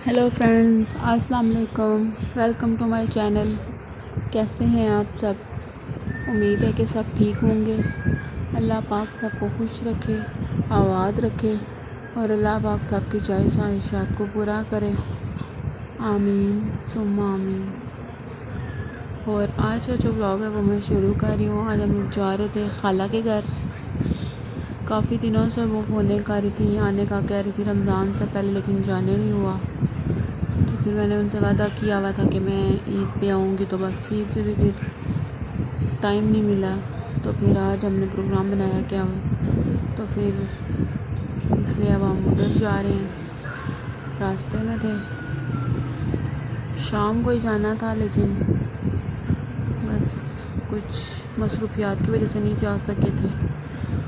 Hello friends, अस्सलाम वालेकुम। Welcome to my channel. कैसे हैं आप सब? उम्मीद है कि सब ठीक होंगे। अल्लाह पाक सबको खुश रखे, आबाद रखे और अल्लाह पाक सबकी ख्वाहिश ख्वाहिशात को पूरा करे। आमीन सुम्मा आमीन। और आज का जो व्लॉग है वो मैं शुरू कर रही हूँ। आज हम लोग जा रहे थे खाला के घर। काफ़ी दिनों से वो फ़ोन कर रही थी, आने का कह रही थी रमज़ान से पहले, लेकिन जाने नहीं हुआ। फिर मैंने उनसे वादा किया हुआ था कि मैं ईद पे आऊँगी, तो बस ईद पे भी फिर टाइम नहीं मिला। तो फिर आज हमने प्रोग्राम बनाया क्या हुआ, तो फिर इसलिए अब हम उधर जा रहे हैं। रास्ते में थे, शाम को ही जाना था, लेकिन बस कुछ मसरूफियात की वजह से नहीं जा सके थे।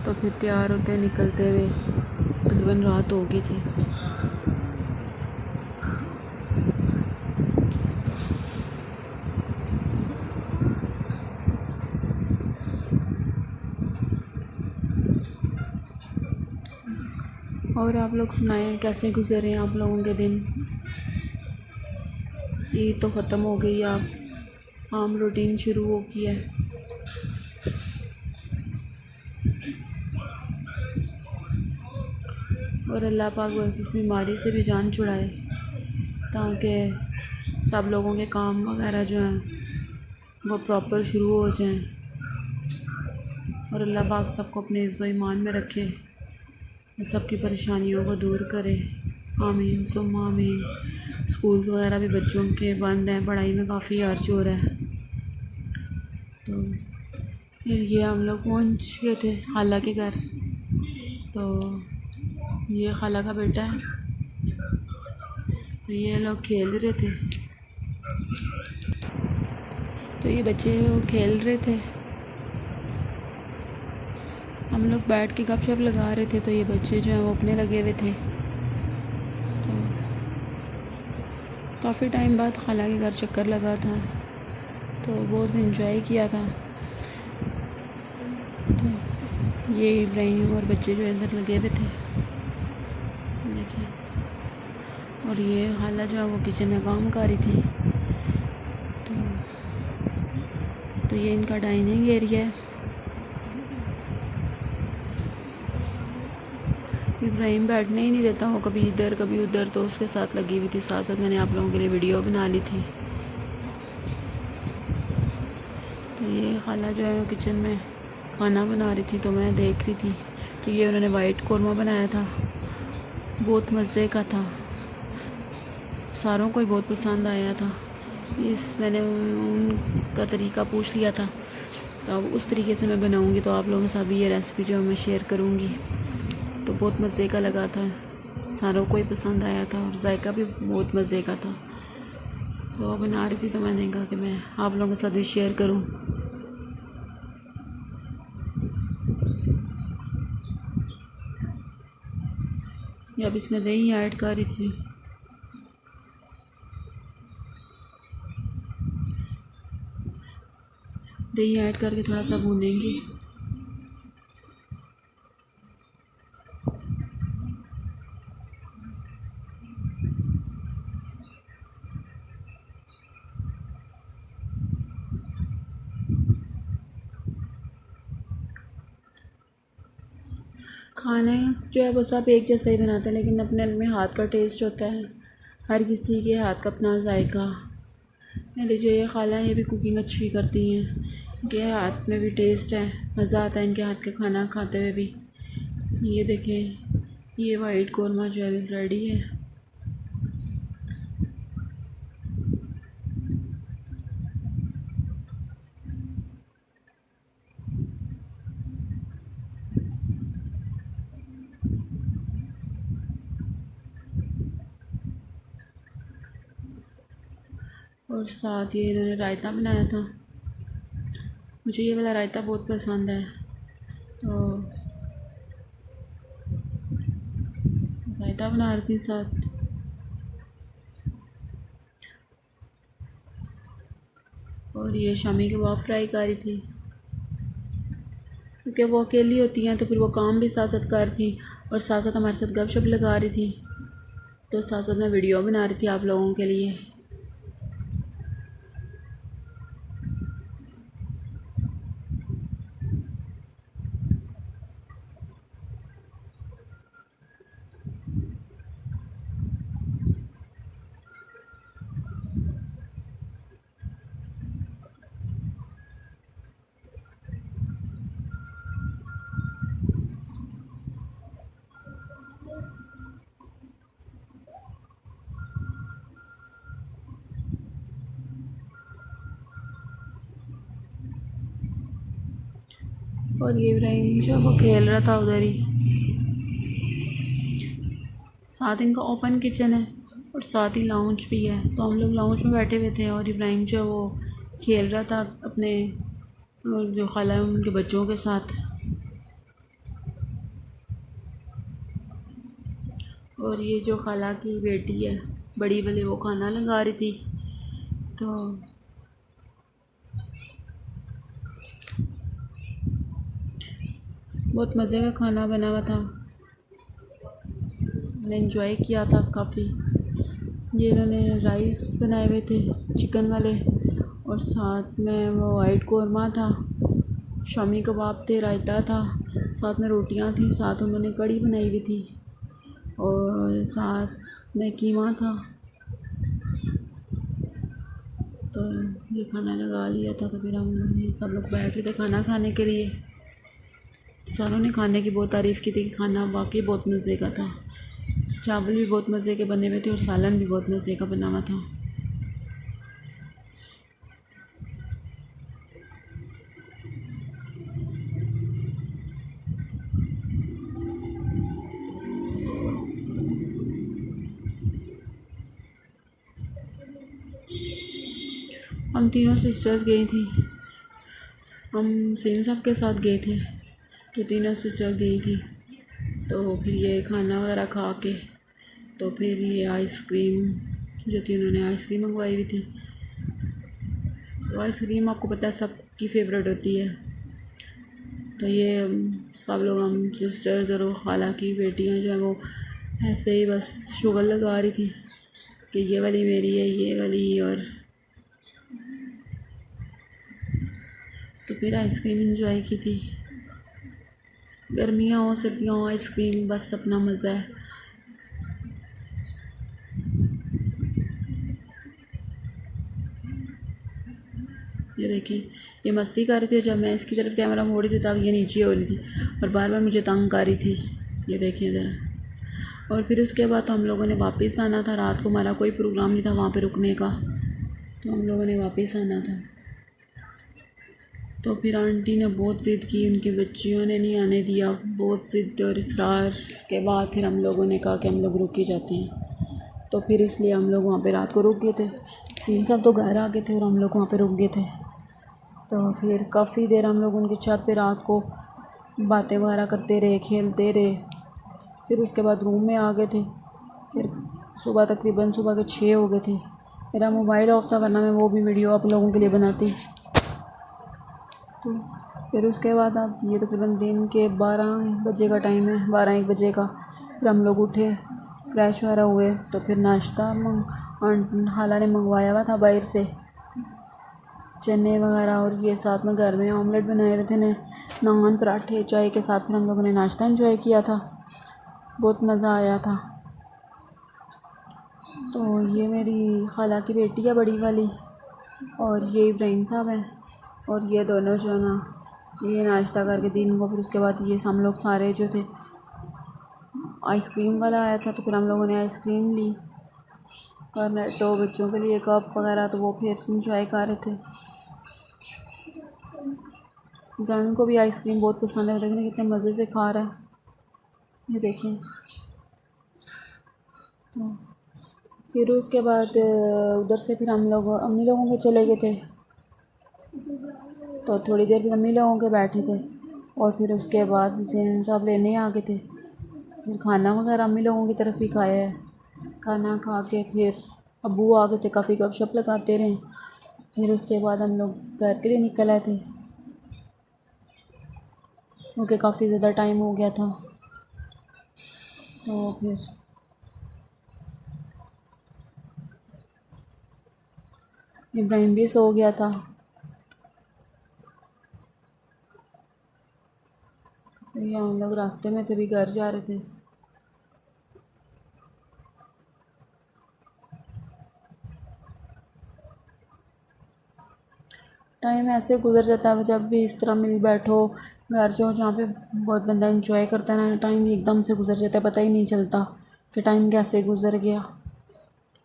तो फिर तैयार होते निकलते हुए तकरीबन रात हो गई थी। और आप लोग सुनाएं, कैसे गुजरे आप लोगों के दिन? ईद तो ख़त्म हो गई, आप आम रूटीन शुरू हो गई है। और अल्लाह पाक बस इस बीमारी से भी जान छुड़ाए, ताकि सब लोगों के काम वगैरह जो हैं वो प्रॉपर शुरू हो जाएं। और अल्लाह पाक सबको अपने हिफ्ज़ व ईमान में रखे और सबकी परेशानियों को दूर करे। आमीन सुम्मा आमीन। स्कूल्स वगैरह भी बच्चों के बंद हैं, पढ़ाई में काफ़ी अर्ज हो रहा है। तो फिर ये हम लोग पहुँच गए थे खाला के घर। तो ये खाला का बेटा है, तो ये लोग खेल रहे थे। तो ये बच्चे वो खेल रहे थे, हम लोग बैठ के गपशप लगा रहे थे। तो ये बच्चे जो हैं वो अपने लगे हुए थे। तो काफ़ी टाइम बाद खाला के घर चक्कर लगा था, तो बहुत इन्जॉय किया था। तो ये इब्राहिम और बच्चे जो इधर लगे हुए थे, देखिए। और ये खाला जो है वो किचन में काम कर रही थी। तो ये इनका डाइनिंग एरिया है। इब्राहिम बैठने ही नहीं देता, वो कभी इधर कभी उधर, तो उसके साथ लगी हुई थी। साथ साथ मैंने आप लोगों के लिए वीडियो बना ली थी। तो ये खाला जो है किचन में खाना बना रही थी, तो मैं देख रही थी। तो ये उन्होंने वाइट कौरमा बनाया था, बहुत मज़े का था, सारों को ही बहुत पसंद आया था। मैंने उनका तरीका पूछ लिया था, तो अब उस तरीके से मैं बनाऊंगी, तो आप लोगों के साथ भी ये रेसिपी जो है मैं शेयर करूंगी। तो बहुत मज़े का लगा था, सारों को ही पसंद आया था और जायका भी बहुत मज़े का था। तो बना रही थी, तो मैंने कहा कि मैं आप लोगों के साथ भी शेयर करूं। या अब इसमें दही ऐड कर रही थी। दही ऐड करके थोड़ा सा भूनेंगे। खाना जो है वो सब एक जैसा ही बनाते हैं, लेकिन अपने में हाथ का टेस्ट होता है, हर किसी के हाथ का अपना जायका। मेरे जो ये खाला ये भी कुकिंग अच्छी करती हैं, इनके हाथ में भी टेस्ट है, मज़ा आता है इनके हाथ के खाना खाते हुए भी। ये देखें, ये वाइट कौरमा जो है रेडी है। और साथ ये इन्होंने रायता बनाया था, मुझे ये वाला रायता बहुत पसंद है। तो रायता बना रही थी साथ। और ये शामी कबाब फ्राई कर रही थी, क्योंकि वो अकेली होती हैं तो फिर वो काम भी साथ साथ कर थी और साथ साथ हमारे साथ गपशप लगा रही थी। तो साथ साथ मैं वीडियो बना रही थी आप लोगों के लिए। और ये इब्राहिम जो वो खेल रहा था उधर ही। साथ इनका ओपन किचन है और साथ ही लाउंज भी है, तो हम लोग लाउंज में बैठे हुए थे और इब्राहिम जो वो खेल रहा था अपने जो खाला है उनके बच्चों के साथ। और ये जो खाला की बेटी है बड़ी वाली, वो खाना लगा रही थी। तो बहुत मज़े का खाना बना हुआ था, मैंने इन्जॉय किया था काफ़ी। ये इन्होंने राइस बनाए हुए थे चिकन वाले, और साथ में वो वाइट कौरमा था, शामी कबाब थे, रायता था, साथ में रोटियां थी, साथ उन्होंने कड़ी बनाई हुई थी और साथ में कीमा था। तो ये खाना लगा लिया था, तो फिर हम सब लोग बैठ गए थे खाना खाने के लिए। सारों ने खाने की बहुत तारीफ़ की थी कि खाना वाकई बहुत मज़े का था। चावल भी बहुत मज़े के बने हुए थे और सालन भी बहुत मज़े का बना हुआ था। हम तीनों सिस्टर्स गई थी, हम सेम साहब के साथ गए थे, तो तीनों सिस्टर गई थी। तो फिर ये खाना वगैरह खा के तो फिर ये आइसक्रीम जो थी, उन्होंने आइसक्रीम मंगवाई हुई थी। तो आइसक्रीम आपको पता है सबकी फ़ेवरेट होती है। तो ये सब लोग, हम सिस्टर्स और वो खाला की बेटियां जो हैं वो ऐसे ही बस शुगर लगा रही थी कि ये वाली मेरी है, ये वाली। और तो फिर आइसक्रीम इंजॉय की थी। गर्मियाँ हो सर्दियाँ हो, आइसक्रीम बस अपना मज़ा है। ये देखिए, ये मस्ती कर रही थी, जब मैं इसकी तरफ कैमरा मोड़ी थी तब ये नीचे हो रही थी और बार बार मुझे तंग कर रही थी। ये देखिए ज़रा। और फिर उसके बाद तो हम लोगों ने वापस आना था, रात को हमारा कोई प्रोग्राम नहीं था वहाँ पे रुकने का, तो हम लोगों ने वापस आना था। तो फिर आंटी ने बहुत ज़िद की, उनके बच्चियों ने नहीं आने दिया, बहुत ज़िद और इसरार के बाद फिर हम लोगों ने कहा कि हम लोग रुक ही जाते हैं। तो फिर इसलिए हम लोग वहाँ पे रात को रुक गए थे। सीन साहब तो घर आ गए थे और हम लोग वहाँ पे रुक गए थे। तो फिर काफ़ी देर हम लोग उनकी छत पे रात को बातें वगैरह करते रहे, खेलते रहे। फिर उसके बाद रूम में आ गए थे। फिर सुबह तकरीबन सुबह के 6 हो गए थे। मेरा मोबाइल ऑफ था, वरना मैं वो भी वीडियो आप लोगों के लिए बनाती। तो फिर उसके बाद अब ये तकरीबन दिन के 12 बजे का टाइम है, 12-1 बजे का। फिर हम लोग उठे, फ्रेश वगैरह हुए, तो फिर नाश्ता खाला ने मंगवाया हुआ था बाहर से, चने वगैरह, और ये साथ में घर में ऑमलेट बनाए हुए थे ने, नान पराठे चाय के साथ। फिर हम लोगों ने नाश्ता एंजॉय किया था, बहुत मज़ा आया था। तो ये मेरी खाला की बेटी है बड़ी वाली, और ये इब्राहिम साहब हैं, और ये दोनों जो ना ये नाश्ता करके दिन को, फिर उसके बाद ये हम लोग सारे जो थे, आइसक्रीम वाला आया था तो फिर हम लोगों ने आइसक्रीम ली, कॉर्नेटो बच्चों के लिए कप वगैरह, तो वो फिर इंजॉय कर रहे थे। इब्राहिम को भी आइसक्रीम बहुत पसंद है, देखने कितने मज़े से खा रहा है, ये देखें। तो फिर उसके बाद उधर से फिर हम लोग अम्मी लोगों के चले गए थे, तो थोड़ी देर फिर अम्मी लोगों के बैठे थे, और फिर उसके बाद हुसैन साहब लेने आ गए थे। फिर खाना वगैरह अम्मी लोगों की तरफ ही खाया है। खाना खा के फिर अब्बू आ गए थे, काफ़ी गपशप लगाते रहे। फिर उसके बाद हम लोग घर के लिए निकल आए थे, क्योंकि काफ़ी ज़्यादा टाइम हो गया था। तो फिर इब्राहिम भी सो गया था। ये हम लोग रास्ते में थे, भी घर जा रहे थे। टाइम ऐसे गुजर जाता है जब भी इस तरह मिल बैठो, घर जो जहाँ पे बहुत बंदा एंजॉय करता है ना, टाइम एकदम से गुजर जाता है, पता ही नहीं चलता कि टाइम कैसे गुजर गया।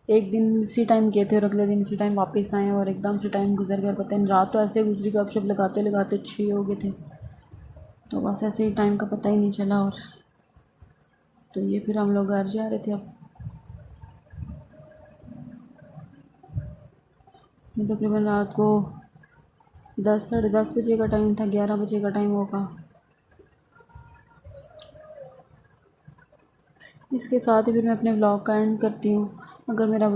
एक दिन इसी टाइम गए थे और अगले दिन इसी टाइम वापस आए और एकदम से टाइम गुजर गया और पता नहीं, रात तो ऐसे गुजरी गपशप लगाते लगाते 6 हो गए थे। तो बस ऐसे ही टाइम का पता ही नहीं चला। और तो ये फिर हम लोग घर जा रहे थे। अब तकरीबन रात को 10 साढ़े 10 बजे का टाइम था, 11 बजे का टाइम होगा। इसके साथ ही फिर मैं अपने व्लॉग का एंड करती हूँ। अगर मेरा